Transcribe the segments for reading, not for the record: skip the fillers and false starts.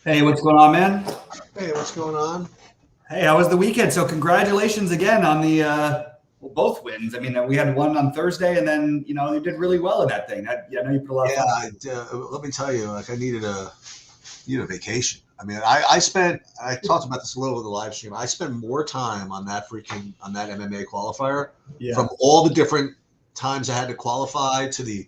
Hey, what's going on, man? Hey, what's going on? Hey, how was the weekend? So, congratulations again on the both wins. I mean, we had one on Thursday, and then you did really well in that thing. I know you put a lot of Yeah, thought. let me tell you, like I needed a vacation. I mean, I talked about this a little in the live stream. I spent more time on that MMA qualifier from Yeah, all the different times I had to qualify to the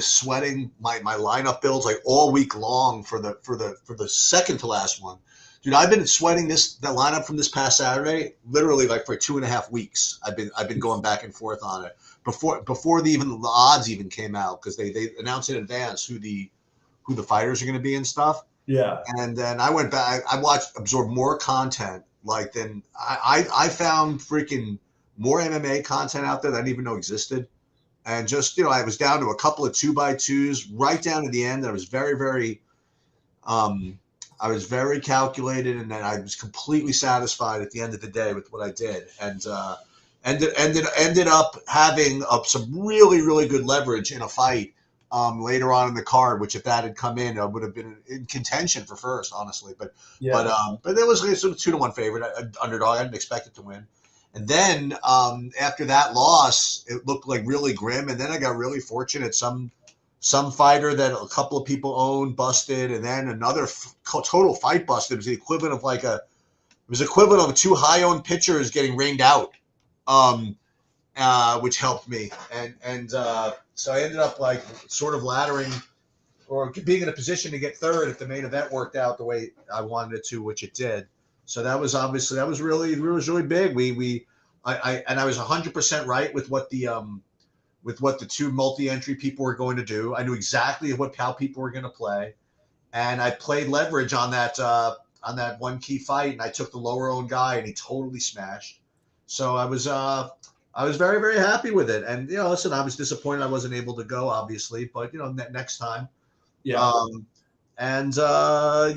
sweating my lineup builds like all week long for the second to last one. Dude, I've been sweating that lineup from this past Saturday literally like for 2.5 weeks. I've been going back and forth on it before the odds even came out because they announced in advance who the fighters are going to be and stuff. yeah. And then I went back. I watched, absorbed more content. Like then I found freaking more MMA content out there that I didn't even know existed. And just I was down to a couple of 2x2s right down to the end. Um, I was very calculated, and then I was completely satisfied at the end of the day with what I did, and ended up having some really really good leverage in a fight later on in the card. Which if that had come in, I would have been in contention for first, honestly. Yeah. But it was sort of 2-1 favorite, underdog. I didn't expect it to win. And then after that loss, it looked like really grim. And then I got really fortunate. Some fighter that a couple of people owned busted, and then another total fight busted. It was the equivalent of two high owned pitchers getting rained out, um, which helped me. And so I ended up like sort of laddering or being in a position to get third if the main event worked out the way I wanted it to, which it did. So that was really big. I was 100% right with what the two multi-entry people were going to do. I knew exactly how people were going to play, and I played leverage on that one key fight, and I took the lower owned guy, and he totally smashed. So I was very very happy with it. And listen, I was disappointed I wasn't able to go, obviously, but next time. Yeah. Um, and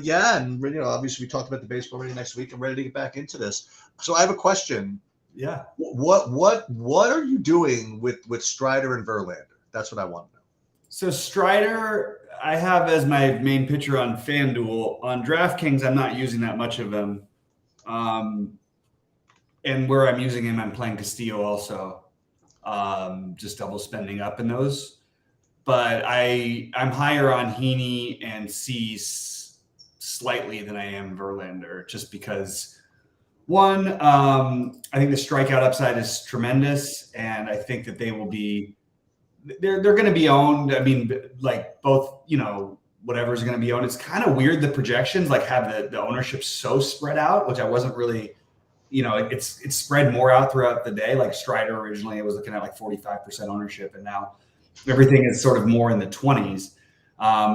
yeah, and obviously we talked about the baseball already next week. I'm ready to get back into this. So I have a question. Yeah. What are you doing with Strider and Verlander? That's what I want to know. So Strider, I have as my main pitcher on FanDuel. On DraftKings, I'm not using that much of him. Um, and where I'm using him, I'm playing Castillo also. Just double spending up in those. But I'm higher on Heaney and Cease slightly than I am Verlander, just because one, I think the strikeout upside is tremendous, and I think that they will be they're going to be owned. I mean, like both, whatever's going to be owned. It's kind of weird the projections like have the ownership so spread out, which I wasn't really. It's spread more out throughout the day. Like Strider originally, it was looking at like 45% ownership, and now everything is sort of more in the 20s.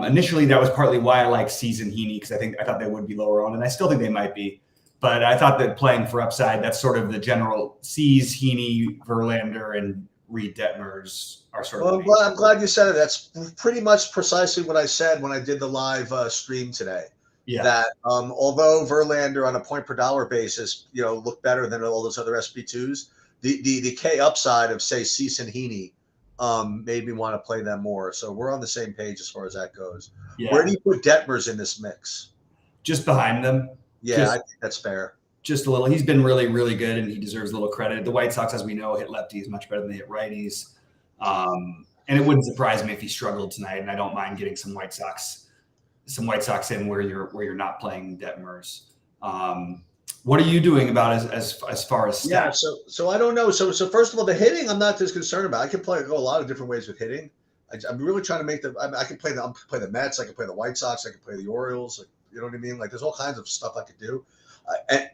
Initially, that was partly why I like Cease and Heaney because I thought they would be lower owned, and I still think they might be. But I thought that playing for upside, that's sort of the general Cease, Heaney, Verlander, and Reed Detmers are sort of Well, the main. I'm glad you said it. That's pretty much precisely what I said when I did the live stream today. Yeah. That although Verlander on a point per dollar basis, looked better than all those other SP2s, the K upside of say Cease and Heaney made me want to play them more. So we're on the same page as far as that goes. Where Yeah. do you put Detmers in this mix? Just behind them. Yeah, I Just think that's fair. just a little. He's been really, really good, and he deserves a little credit. The White Sox, as we know, hit lefties much better than they hit righties. And it wouldn't surprise me if he struggled tonight. And I don't mind getting some White Sox in where you're not playing Detmers. What are you doing about as far as Yeah, stats? so I don't know. So first of all, the hitting I'm not as concerned about. I can go a lot of different ways with hitting. I'm really trying to make the. I can play the Mets. I can play the White Sox. I can play the Orioles. Like, you know what I mean? Like there's all kinds of stuff I could do.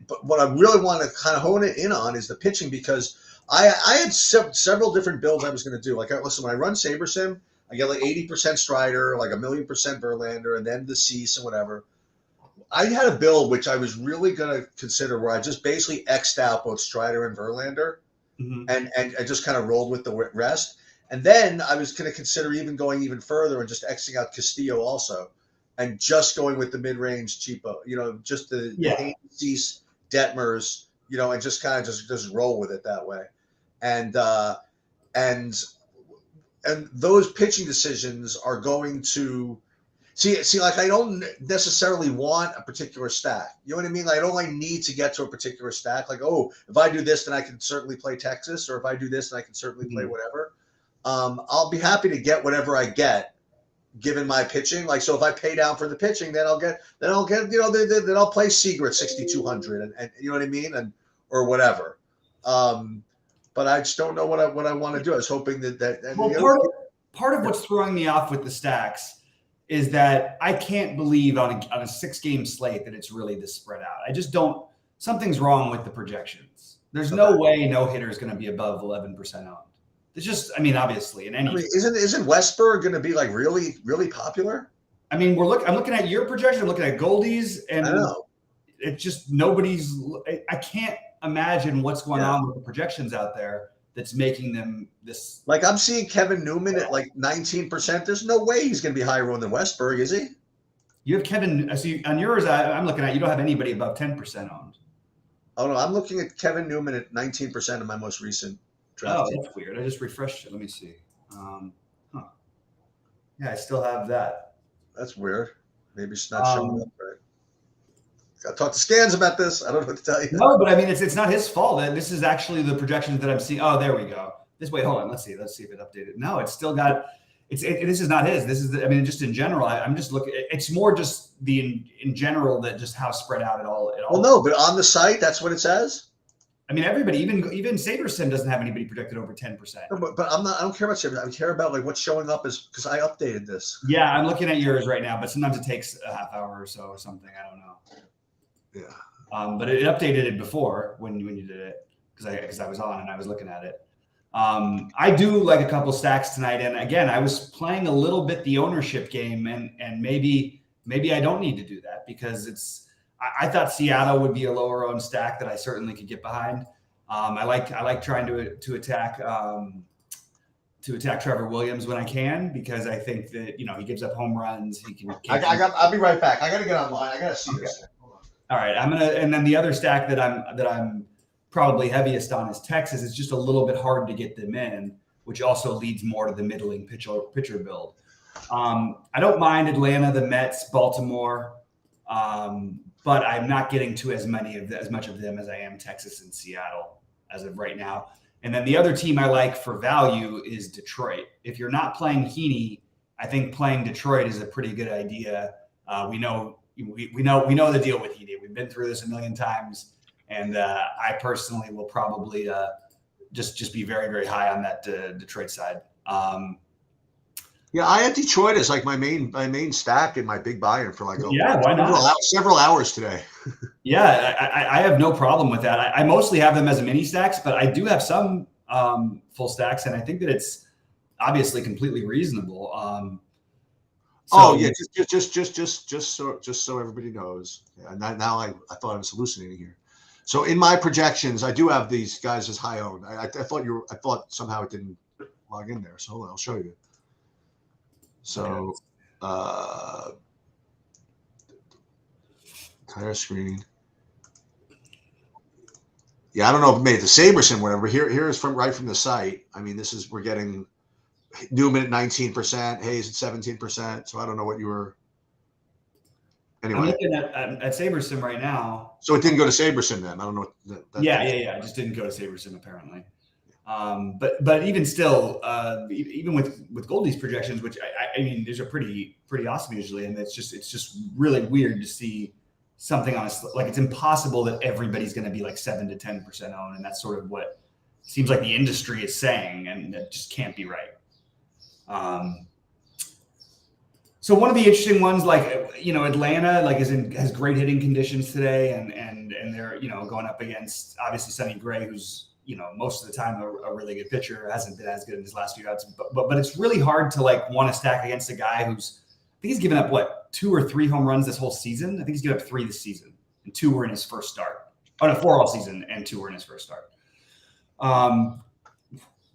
But what I really want to kind of hone it in on is the pitching because I had several different builds I was going to do. Like listen, when I run SaberSim, I get like 80% Strider, like 1,000,000% Verlander, and then the Cease and whatever. I had a build which I was really going to consider where I just basically X'd out both Strider and Verlander Mm-hmm. and I just kind of rolled with the rest. And then I was going to consider even going even further and just Xing out Castillo also and just going with the mid range cheapo, just the Yeah. Haynes, Cease, Detmers, and just kind of just roll with it that way. And, and, and those pitching decisions are going to See, like I don't necessarily want a particular stack. You know what I mean? Like, I don't like need to get to a particular stack. Like, oh, if I do this, then I can certainly play Texas, or if I do this, then I can certainly play whatever. I'll be happy to get whatever I get, given my pitching. Like, so if I pay down for the pitching, then I'll get, then I'll play Seager at 6,200, and you know what I mean, and or whatever. But I just don't know what I want to do. I was hoping that well, part of what's throwing me off with the stacks is that I can't believe on a 6-game slate that it's really this spread out. I just don't. Something's wrong with the projections. There's no way no hitter is going to be above 11% owned. It's just, I mean, obviously in any. I mean, isn't Westberg going to be like really, really popular? I mean, I'm looking at your projection. I'm looking at Goldie's, and I know. It's just nobody's. I can't imagine what's going on with the projections out there that's making them this. Like, I'm seeing Kevin Newman at like 19%. There's no way he's going to be higher owned than Westberg, is he? You have Kevin. See, on yours, I'm looking at, you don't have anybody above 10% owned. Oh no, I'm looking at Kevin Newman at 19% in my most recent draft. Oh, that's weird. I just refreshed it. Let me see. Yeah, I still have that. That's weird. Maybe it's not showing up right. Got to talk to Scans about this. I don't know what to tell you. No, but I mean, it's not his fault. This is actually the projections that I'm seeing. Oh, there we go. Hold on. Let's see if it updated. No, it's still got. This is not his. This is. I mean, just in general. I'm just looking. It's more just in general that just how spread out it all. Well, no, but on the site, that's what it says. I mean, everybody, even Saberson doesn't have anybody projected over 10%. No, but I'm not. I don't care about Saberson. I care about like what's showing up is because I updated this. Yeah, I'm looking at yours right now, but sometimes it takes a half hour or so or something. I don't know. Yeah. But it updated it before when you did it because I was on and I was looking at it. I do like a couple stacks tonight, and again, I was playing a little bit the ownership game, and maybe I don't need to do that because I thought Seattle would be a lower owned stack that I certainly could get behind. I like trying to attack Trevor Williams when I can because I think that he gives up home runs. He can. I'll be right back. I got to get online. I got to see this. All right, and then the other stack that I'm probably heaviest on is Texas. It's just a little bit hard to get them in, which also leads more to the middling pitcher build. I don't mind Atlanta, the Mets, Baltimore, but I'm not getting to as much of them as I am Texas and Seattle as of right now. And then the other team I like for value is Detroit. If you're not playing Heaney, I think playing Detroit is a pretty good idea. We know the deal with Heaney. We've been through this a million times, and I personally will probably just be very, very high on that Detroit side. Yeah, I had Detroit as like my main stack in my big buy-in for like why not? several hours today. Yeah, I have no problem with that. I mostly have them as mini stacks, but I do have some full stacks, and I think that it's obviously completely reasonable. Just so everybody knows. Yeah, now I thought I was hallucinating here. So in my projections, I do have these guys as high owned. I thought somehow it didn't log in there. So hold on, I'll show you. So entire screen. Yeah, I don't know if it made the Saberson whatever. Here's right from the site. I mean, we're getting Newman at 19%, Hayes at 17%. So I don't know what you were. Anyway, I'm looking at SaberSim right now. So it didn't go to SaberSim then. I don't know. Yeah. It just didn't go to SaberSim apparently. But even still, even with Goldie's projections, which I mean, these are pretty awesome usually, and it's just really weird to see something on like it's impossible that everybody's going to be like 7 to 10% owned, and that's sort of what seems like the industry is saying, and that just can't be right. So one of the interesting ones, like Atlanta, like has great hitting conditions today, and they're going up against obviously Sonny Gray, who's most of the time a really good pitcher, hasn't been as good in his last few outs, but it's really hard to like want to stack against a guy who's I think he's given up 2 or 3 home runs this whole season. I think he's given up 3 this season, and 2 were in his first start. Oh no, 4 all season, and 2 were in his first start.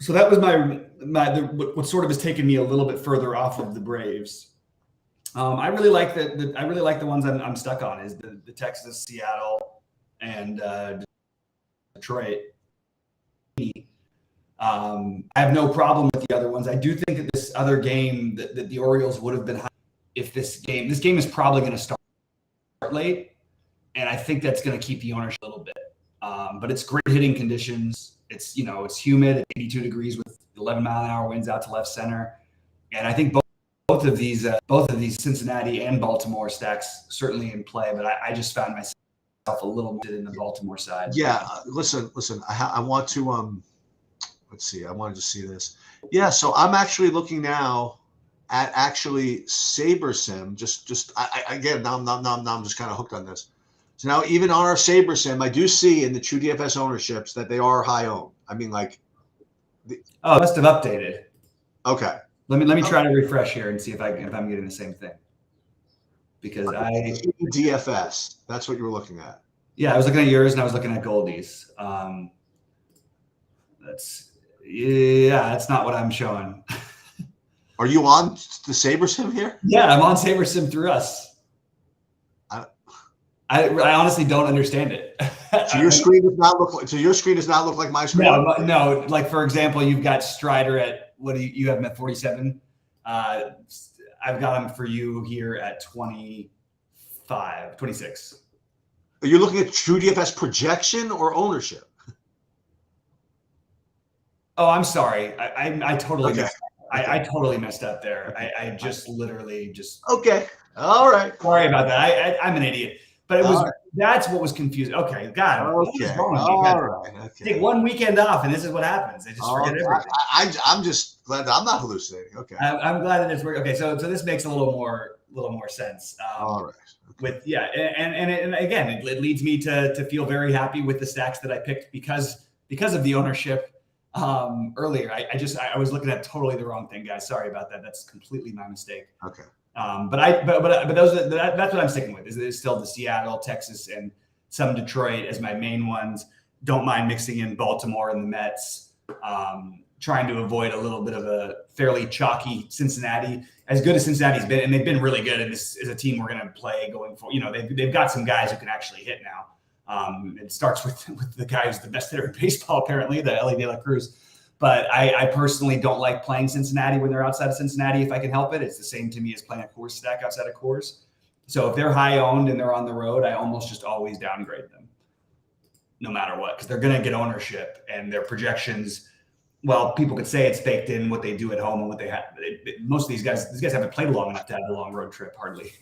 So that was what sort of has taken me a little bit further off of the Braves. I really like the ones I'm stuck on is the Texas, Seattle, and Detroit. I have no problem with the other ones. I do think that this other game that the Orioles would have been high. if this game is probably going to start late, and I think that's going to keep the ownership a little bit. But it's great hitting conditions. It's it's humid at 82 degrees with 11-mile-an-hour winds out to left center, and I think both of these Cincinnati and Baltimore stacks certainly in play. But I just found myself a little more in the Baltimore side. Yeah, listen. I want to let's see. I wanted to see this. Yeah, so I'm actually looking now at actually SaberSim. Again, now I'm just kind of hooked on this. So now even on our SaberSim, I do see in the True DFS ownerships that they are high owned. I mean, like. Oh, it must have updated. Okay. Let me try to refresh here and see if I'm getting the same thing. Because DFS. That's what you were looking at. Yeah, I was looking at yours and I was looking at Goldie's. That's not what I'm showing. Are you on the SaberSim here? Yeah, I'm on SaberSim through us. I honestly don't understand it. So your screen does not look like. So your screen does not look like my screen. No. Like for example, you've got Strider at what do you have him at 47? I've got him for you here at 25, 26. Are you looking at True DFS projection or ownership? Oh, I'm sorry. I totally messed up. I totally messed up there. I just literally just. Okay. All right. Sorry about that. I'm an idiot. But it was that's what was confusing. Okay, God. Okay. All right. Okay. Take one weekend off, and this is what happens. They just forget everything. I'm just glad that I'm not hallucinating. Okay. I'm glad that it's working. Okay, so this makes a little more sense. All right. Okay. And again, it leads me to feel very happy with the stacks that I picked because of the ownership earlier. I was looking at totally the wrong thing, guys. Sorry about that. That's completely my mistake. Okay. But that's what I'm sticking with. Is still the Seattle, Texas, and some Detroit as my main ones. Don't mind mixing in Baltimore and the Mets. Trying to avoid a little bit of a fairly chalky Cincinnati. As good as Cincinnati's been, and they've been really good. And this is a team we're going to play going forward. They've got some guys who can actually hit now. It starts with the guy who's the best hitter in baseball, apparently, the Ellie De La Cruz. But I personally don't like playing Cincinnati when they're outside of Cincinnati if I can help it. It's the same to me as playing a Coors stack outside of Coors. So if they're high owned and they're on the road, I almost just always downgrade them no matter what, because they're going to get ownership and their projections. Well, people could say it's baked in what they do at home and what they have. Most of these guys haven't played long enough to have a long road trip, hardly.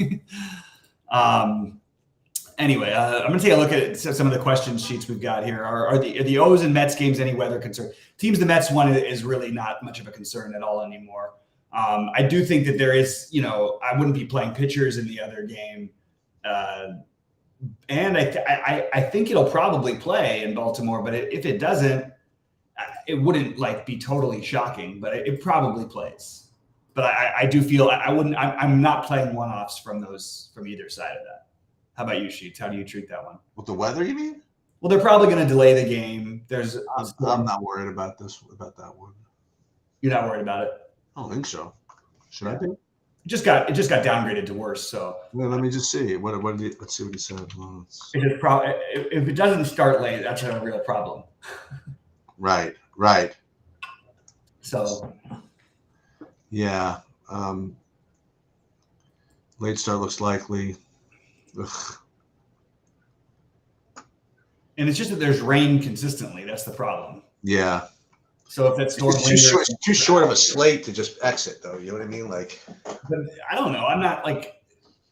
Anyway, I'm going to take a look at some of the question sheets we've got here. Are the O's and Mets games any weather concern? Teams the Mets one is really not much of a concern at all anymore. I do think that there is, I wouldn't be playing pitchers in the other game. And I think it'll probably play in Baltimore, but if it doesn't, it wouldn't be totally shocking, but it probably plays. But I do feel I'm not playing one-offs from either side of that. How about you, Sheets? How do you treat that one? With the weather, you mean? Well, they're probably going to delay the game. I'm not worried about that one. You're not worried about it? I don't think so. Should I be? It just got downgraded to worse. So well, let me just see. Let's see what he said. If it doesn't start late, that's a real problem. Right. So. Yeah. Late start looks likely. Ugh. And it's just that there's rain consistently. That's the problem. Yeah. So if that storm it's too short of a slate to just exit, though. You know what I mean? I don't know. I'm not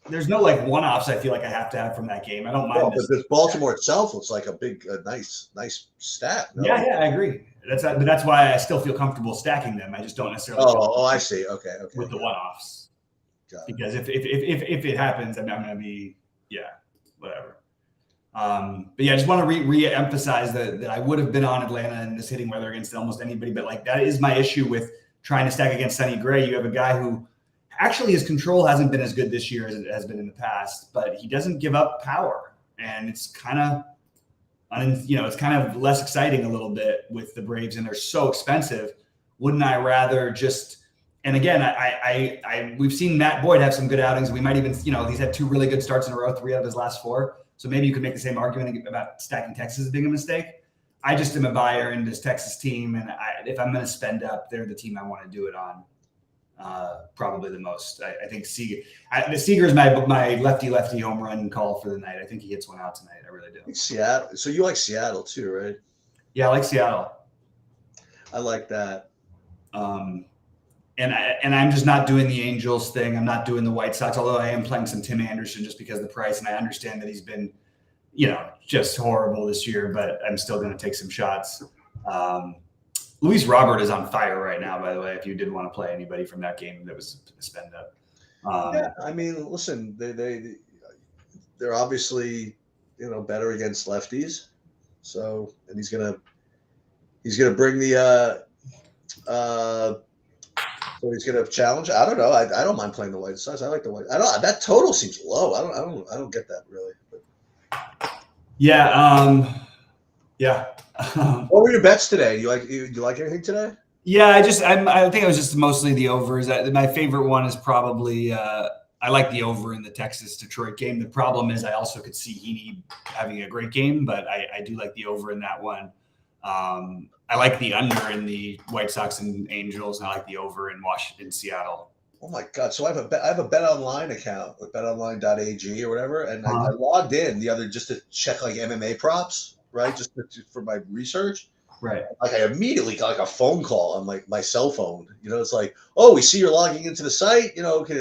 there's no one-offs I feel like I have to have from that game. I don't mind. But this Baltimore itself looks like a big, nice stat. No? Yeah, I agree. That's why I still feel comfortable stacking them. I just don't necessarily. Oh, I see. Okay. With the one-offs, because if it happens, I'm going to be whatever. But yeah, I just want to re-emphasize that I would have been on Atlanta in this hitting weather against almost anybody. But that is my issue with trying to stack against Sonny Gray. You have a guy who actually his control hasn't been as good this year as it has been in the past, but he doesn't give up power, and it's kind of it's kind of less exciting a little bit with the Braves, and they're so expensive. Wouldn't I rather just? And again, we've seen Matt Boyd have some good outings. We might even he's had 2 really good starts in a row, 3 out of his last 4. So maybe you could make the same argument about stacking Texas as being a mistake. I just am a buyer in this Texas team, and if I'm going to spend up, they're the team I want to do it on. probably the most. I think Seager. The Seager is my lefty home run call for the night. I think he hits one out tonight. I really do. Seattle. So you like Seattle too, right? Yeah, I like Seattle. I like that. And I'm just not doing the Angels thing. I'm not doing the White Sox, although I am playing some Tim Anderson just because of the price, and I understand that he's been, just horrible this year. But I'm still going to take some shots. Luis Robert is on fire right now, by the way. If you did want to play anybody from that game that was spend up. Yeah, I mean, listen, they're obviously better against lefties, so and he's gonna bring the so he's gonna challenge. I don't know. I don't mind playing the White Sox. I like the White. I don't. That total seems low. I don't get that really. But. Yeah. Yeah. What were your bets today? You like anything today? Yeah, I think it was just mostly the overs. My favorite one is probably I like the over in the Texas Detroit game. The problem is I also could see Heaney having a great game, but I do like the over in that one. I like the under in the White Sox and Angels, and I like the over in Washington, Seattle. Oh my God! So I have a Bet Online account with betonline.ag or whatever, and I logged in the other just to check like MMA props, right? Just for my research. Right. Like I immediately got like a phone call on my cell phone. It's like, oh, we see you're logging into the site. Can I help with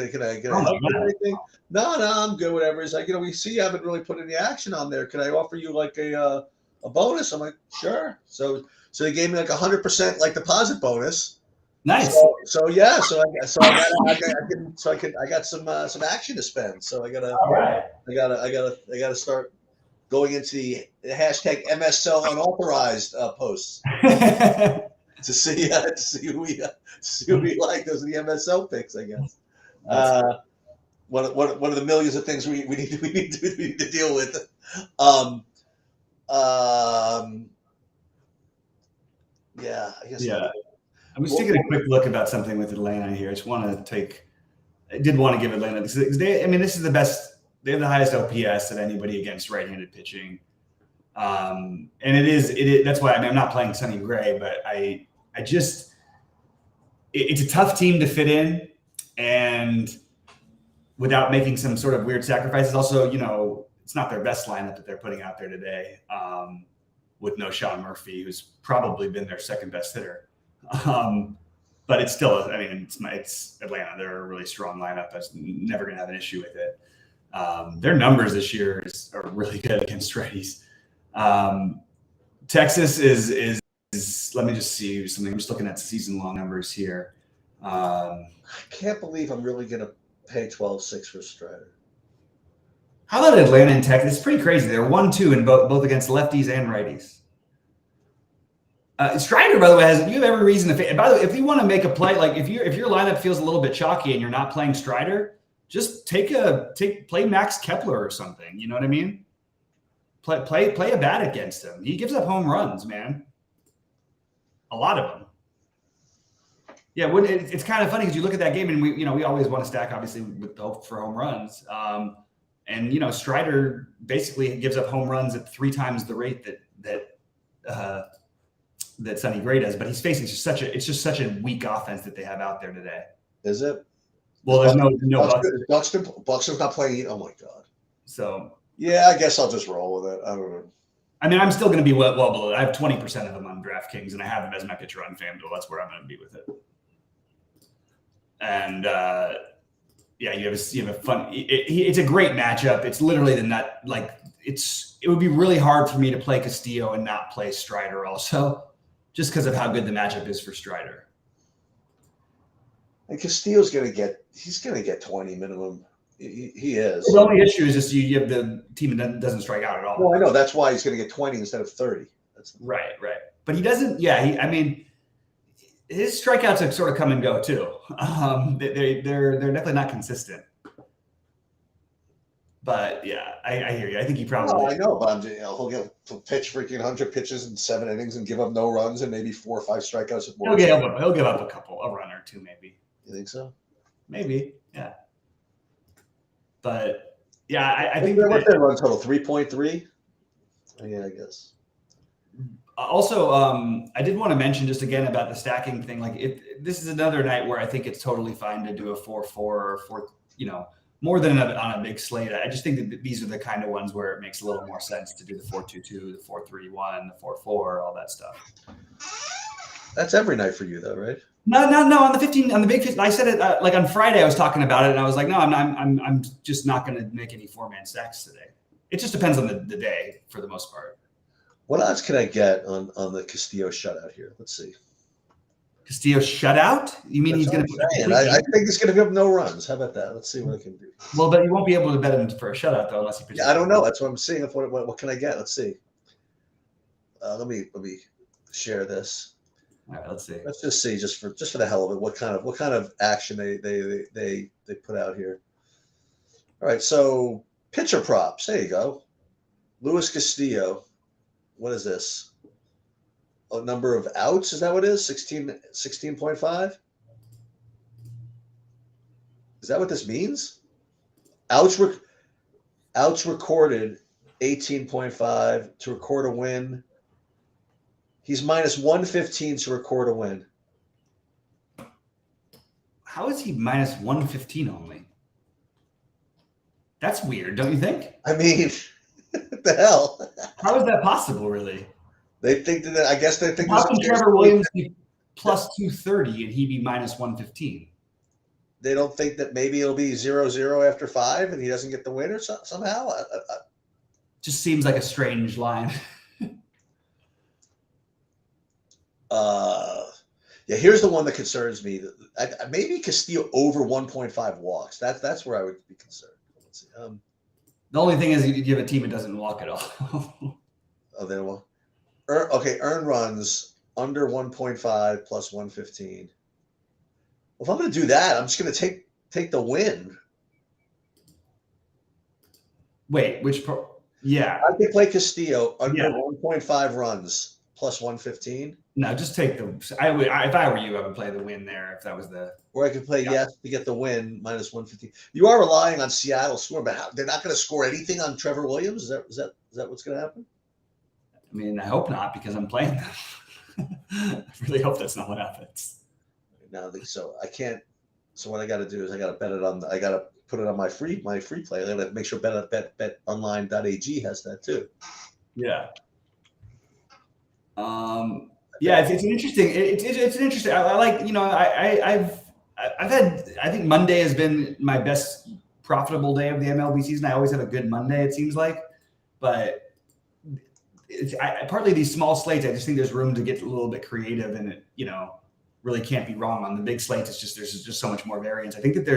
anything? No, I'm good. Whatever. It's like, we see you haven't really put any action on there. Can I offer you like a bonus? I'm like, sure. So they gave me like 100% like deposit bonus. Nice. So yeah. I got some action to spend. So I gotta start going into the hashtag MSL unauthorized posts to see who we like. Those are the MSL picks, I guess. One of the millions of things we need to deal with. Yeah, I guess. Yeah, I'm just taking a quick look about something with Atlanta here. I did want to give Atlanta this is the best. They have the highest OPS of anybody against right-handed pitching, and it is. That's why I'm not playing Sonny Gray, but it's a tough team to fit in, and without making some sort of weird sacrifices. Also, it's not their best lineup that they're putting out there today, with no Sean Murphy, who's probably been their second best hitter. But it's still, it's Atlanta. They're a really strong lineup. That's never going to have an issue with it. Their numbers this year are really good against righties. Texas is let me just see something. I'm just looking at season-long numbers here. I can't believe I'm really going to pay 12.6 for Strider. How about Atlanta and Texas? It's pretty crazy. They're 1-2 in both against lefties and righties. Strider, by the way, you have every reason to. By the way, if you want to make a play, like if your lineup feels a little bit chalky and you're not playing Strider, just play Max Kepler or something. You know what I mean? Play a bat against him. He gives up home runs, man. A lot of them. Yeah, it's kind of funny because you look at that game and we always want to stack obviously with the hope for home runs. And Strider basically gives up home runs at 3 times the rate that Sonny Gray does, but he's facing it's just such a weak offense that they have out there today. Is it? Well, there's no Buxton's not playing. Oh my God. So yeah, I guess I'll just roll with it. I don't know. I'm still going to be well below it. I have 20% of them on DraftKings, and I have him as my pitcher on FanDuel. That's where I'm going to be with it. And yeah, you have a fun. It's a great matchup. It's literally it would be really hard for me to play Castillo and not play Strider also, just because of how good the matchup is for Strider. And Castillo's going to get 20 minimum. He is. The only issue is just you have the team that doesn't strike out at all. No, I know. That's why he's going to get 20 instead of 30. Right. But he doesn't. Yeah, his strikeouts have sort of come and go too. They're definitely not consistent. But yeah, I hear you. I think he probably. No, I know, but he'll pitch freaking 100 pitches in 7 innings and give up no runs and maybe 4 or 5 strikeouts. He'll give up a run or 2 maybe. You think so? Maybe, yeah. But yeah, I think what's their run total? 3.3. Yeah, I guess. Also, I did want to mention just again about the stacking thing. Like, this is another night where I think it's totally fine to do a 4-4 or 4, more than on a big slate. I just think that these are the kind of ones where it makes a little more sense to do the 4-2-2, the 4-3-1, the 4-4, all that stuff. That's every night for you, though, right? No. On the 15, on the big 15, I said it like on Friday. I was talking about it, and I was like, no, I'm just not going to make any 4-man stacks today. It just depends on the day for the most part. What odds can I get on the Castillo shutout here? Let's see. Castillo shutout? You mean he's going to? I think he's going to give up no runs. How about that? Let's see what I can do. Well, but you won't be able to bet him for a shutout though, unless he pitches. Yeah, I don't know. That's what I'm seeing. What can I get? Let's see. Let me share this. All right, let's see. Let's just see, just for the hell of it, what kind of action they put out here. All right, so pitcher props. There you go. Luis Castillo. What is this? A number of outs? Is that what it is? 16.5? Is that what this means? Outs recorded 18.5 to record a win. He's minus 115 to record a win. How is he minus 115 only? That's weird, don't you think? I mean, what the hell? How is that possible, really? They think that. I guess they think. How can Trevor Williams be plus 230 and he be minus 115? They don't think that maybe it'll be 0-0 after 5 and he doesn't get the win or somehow. Just seems like a strange line. Yeah. Here's the one that concerns me. Maybe Castillo over 1.5 walks. That's where I would be concerned. Let's see. The only thing is you have a team that doesn't walk at all. Oh, they will. Earn runs under 1.5 plus 115. Well, if I'm going to do that, I'm just going to take the win. Wait, yeah. I could play Castillo under 1.5 runs plus 115. No, just take if I were you, I would play the win there if that was the. Or I could play yes to get the win minus 115. You are relying on Seattle scoring, but they're not going to score anything on Trevor Williams. Is that what's going to happen? I mean, I hope not because I'm playing them. I really hope that's not what happens. No, so I can't. So what I got to do is I got to bet it on. I got to put it on my free play. I got to make sure betonline.ag has that too. Yeah. Yeah, it's an interesting. It's an interesting. I like I've had. I think Monday has been my best profitable day of the MLB season. I always have a good Monday. It seems like, but. Partly these small slates, I just think there's room to get a little bit creative, and it, really can't be wrong on the big slates. It's just there's just so much more variance. I think that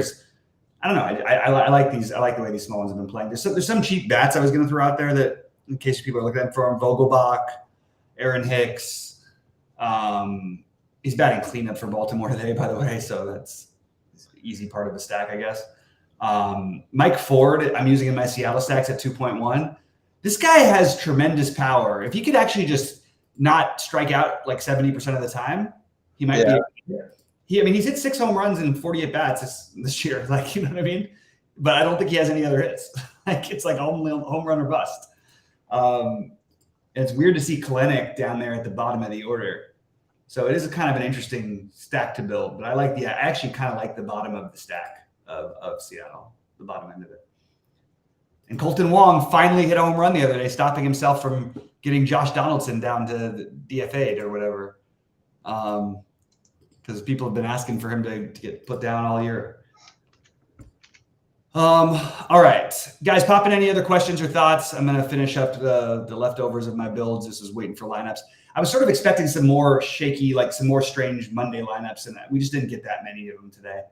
I don't know. I like these. I like the way these small ones have been playing. There's some cheap bats I was going to throw out there that, in case people are looking at for him, Vogelbach, Aaron Hicks. He's batting cleanup for Baltimore today, by the way, so that's an easy part of the stack, I guess. Mike Ford, I'm using in my Seattle stacks at 2.1. This guy has tremendous power. If he could actually just not strike out like 70% of the time, he might be. He's hit 6 home runs in 48 bats this year. Like, you know what I mean? But I don't think he has any other hits. Like, it's like home run or bust. And it's weird to see Kalenic down there at the bottom of the order. So it is kind of an interesting stack to build. But I actually kind of like the bottom of the stack of Seattle, the bottom end of it. And Colton Wong finally hit a home run the other day, stopping himself from getting Josh Donaldson down to the DFA'd or whatever. Because people have been asking for him to get put down all year. All right. Guys, pop in any other questions or thoughts. I'm going to finish up the leftovers of my builds. This is waiting for lineups. I was sort of expecting some more shaky, like some more strange Monday lineups, and we just didn't get that many of them today.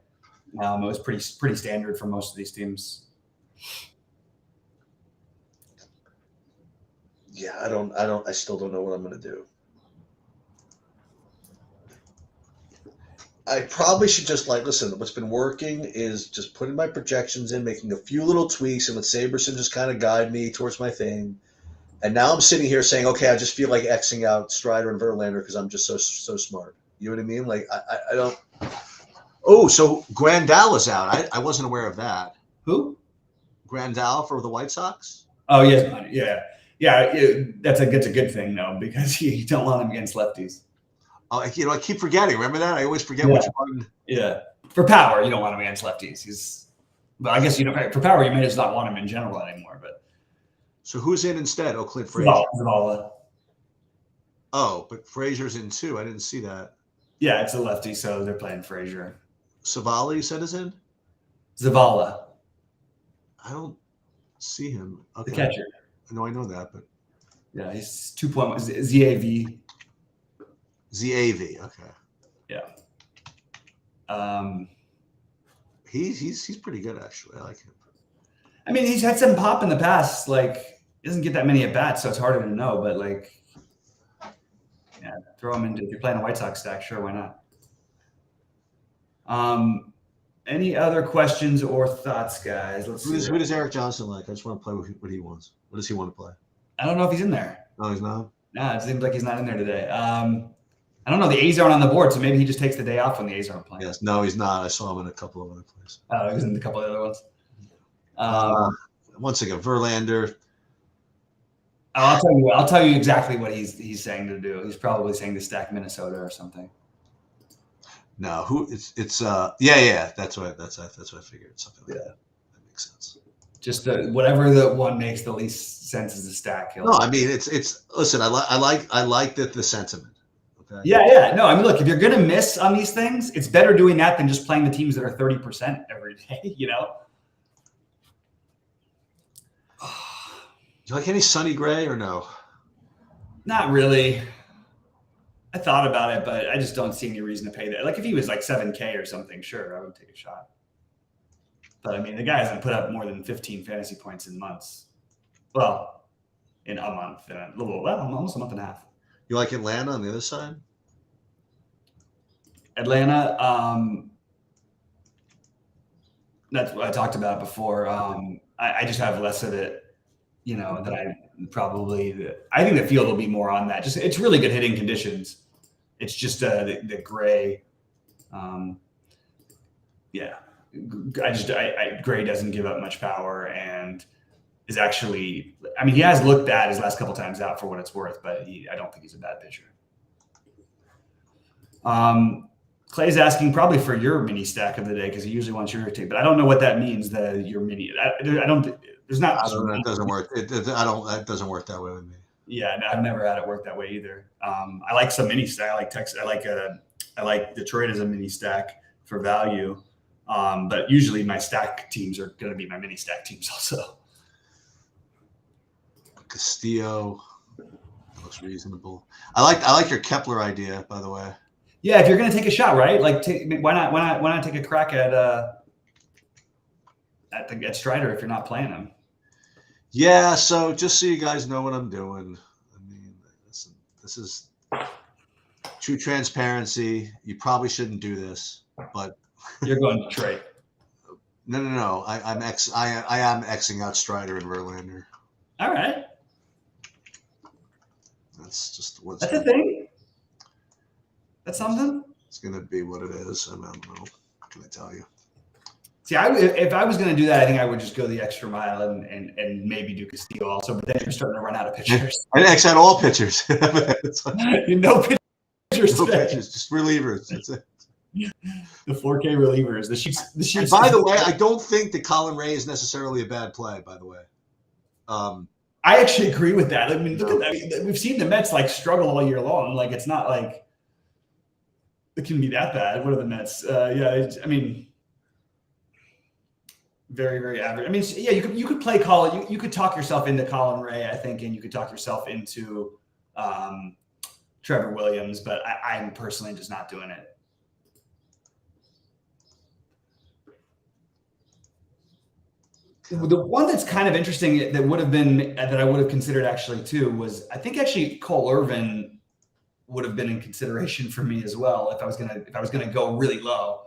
It was pretty standard for most of these teams. Yeah, I still don't know what I'm going to do. I probably should just listen, what's been working is just putting my projections in, making a few little tweaks, and let Saberson just kind of guide me towards my thing. And now I'm sitting here saying, okay, I just feel like Xing out Strider and Verlander because I'm just so smart. You know what I mean? Like, I don't. Oh, so Grandal is out. I wasn't aware of that. Who? Grandal for the White Sox? Oh, yes. Yeah. Yeah, that's a good thing though, because you don't want him against lefties. Oh, I keep forgetting. Remember that? I always forget Yeah. which one. Yeah, for power, you don't want him against lefties. But I guess for power, you may just not want him in general anymore. But so who's in instead? Oh, Clint Frazier. Zavala. Oh, but Frazier's in too. I didn't see that. Yeah, it's a lefty, so they're playing Frazier. Zavala, you said, is in? Zavala. I don't see him. Okay. The catcher. No, I know that, but yeah, he's 2.1 ZAV. ZAV. Okay. Yeah. He's pretty good actually. I like him. I mean, he's had some pop in the past. Like, he doesn't get that many at bats, so it's harder to know. But like, yeah, throw him into if you're playing a White Sox stack. Sure, why not? Any other questions or thoughts, guys? Let's see. Who does Eric Johnson like? I just want to play what he wants. What does he want to play? I don't know if he's in there. No, he's not. No, it seems like he's not in there today. I don't know. The A's aren't on the board, so maybe he just takes the day off when the A's aren't playing. Yes, no, he's not. I saw him in a couple of other places. Oh, he was in a couple of the other ones. Once again, Verlander. I'll tell you exactly what he's saying to do. He's probably saying to stack Minnesota or something. No, it's yeah. That's what I figured. Something like that. That makes sense. Just whatever the one makes the least sense is a stack. No, I mean it's listen. I like the sentiment. Okay. Yeah. No, I mean, look, if you're gonna miss on these things, it's better doing that than just playing the teams that are 30% every day. You know. Do you like any Sonny Gray or no? Not really. I thought about it, but I just don't see any reason to pay that. Like if he was like 7K or something, sure, I would take a shot. But I mean, the guy hasn't put up more than 15 fantasy points in months. Well, in a month, almost a month and a half. You like Atlanta on the other side? Atlanta, that's what I talked about before. I just have less of it. That I think the field will be more on that. Just it's really good hitting conditions. It's just the gray. Gray doesn't give up much power and is actually. I mean, he has looked bad his last couple times out for what it's worth, but I don't think he's a bad pitcher. Clay's asking probably for your mini stack of the day because he usually wants your take, but I don't know what that means. Your mini. I don't. There's not. I don't know. It doesn't work. That doesn't work that way with me. Yeah, I've never had it work that way either. I like some mini stack. I like Texas. I like Detroit as a mini stack for value. But usually my stack teams are going to be my mini stack teams also. Castillo looks reasonable. I like your Kepler idea, by the way. Yeah, if you're going to take a shot, right? Like, why not take a crack at Strider if you're not playing him? Yeah, so just so you guys know what I'm doing. I mean, this is true transparency. You probably shouldn't do this, but you're going to trade. No. I am Xing out Strider and Verlander. All right. That's just That's a thing. That's something. It's gonna be what it is. I don't know. What can I tell you? See, if I was going to do that, I think I would just go the extra mile and maybe do Castillo also. But then you're starting to run out of pitchers. I X out all pitchers. No pitchers. No pitchers, just relievers. That's it. The 4K relievers. The sheets. And by the way, I don't think that Colin Ray is necessarily a bad play. By the way, I actually agree with that. I mean, look at that. We've seen the Mets struggle all year long. Like it's not like it can be that bad. What are the Mets? Very, very average. I mean, yeah, you could play Colin. You could talk yourself into Colin Ray, I think, and you could talk yourself into Trevor Williams. But I'm personally just not doing it. The one that's kind of interesting that I would have considered actually too was I think actually Cole Irvin would have been in consideration for me as well if I was gonna go really low,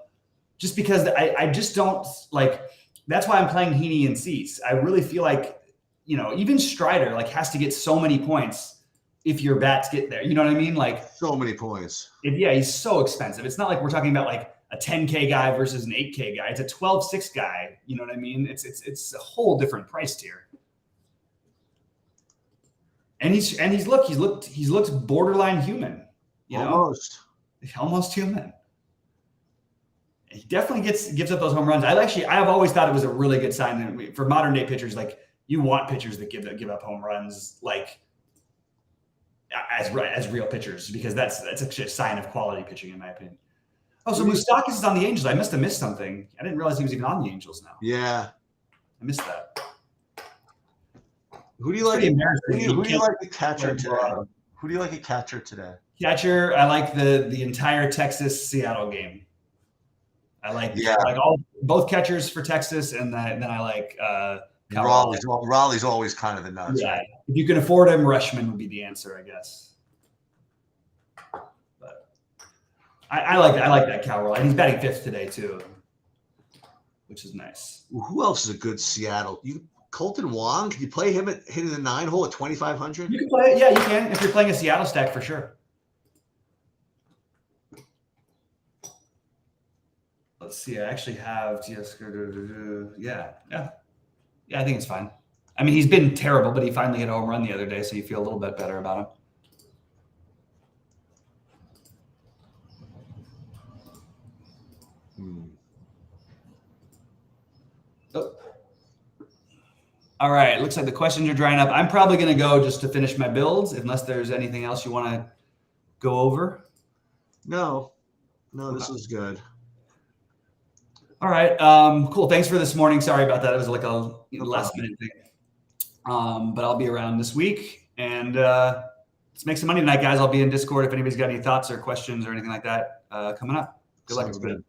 just because I just don't like. That's why I'm playing Heaney and Cease. I really feel like even Strider has to get so many points if your bats get there. You know what I mean? Like so many points. He's so expensive. It's not like we're talking about a 10K guy versus an 8K guy. It's a 12-6 guy. You know what I mean? It's a whole different price tier. And he's looked borderline human, almost human. He definitely gives up those home runs. I've always thought it was a really good sign for modern day pitchers. Like, you want pitchers that give up home runs, like as real pitchers, because that's actually a sign of quality pitching, in my opinion. Oh, so Moustakas is on the Angels. I must have missed something. I didn't realize he was even on the Angels now. Yeah, I missed that. Who do you like? Who do you like the catcher today? Who do you like a catcher today? Catcher, I like the entire Texas-Seattle game. I like both catchers for Texas, and then I like Raleigh's always kind of the nuts. Yeah, right? If you can afford him, Rushman would be the answer, I guess. But I like that Cal Raleigh. And he's batting 5th today too, which is nice. Who else is a good Seattle? Colton Wong, can you play him hitting the 9 hole at 2,500? You can play it. Yeah, you can if you're playing a Seattle stack for sure. Let's see. I actually have yeah. I think it's fine. I mean, he's been terrible, but he finally hit a home run the other day, so you feel a little bit better about him. Oh. All right. Looks like the questions are drying up. I'm probably going to go just to finish my builds, unless there's anything else you want to go over. No, this is good. All right. Cool. Thanks for this morning. Sorry about that. It was like a last minute thing. But I'll be around this week, and let's make some money tonight, guys. I'll be in Discord if anybody's got any thoughts or questions or anything like that coming up. Good luck, everybody.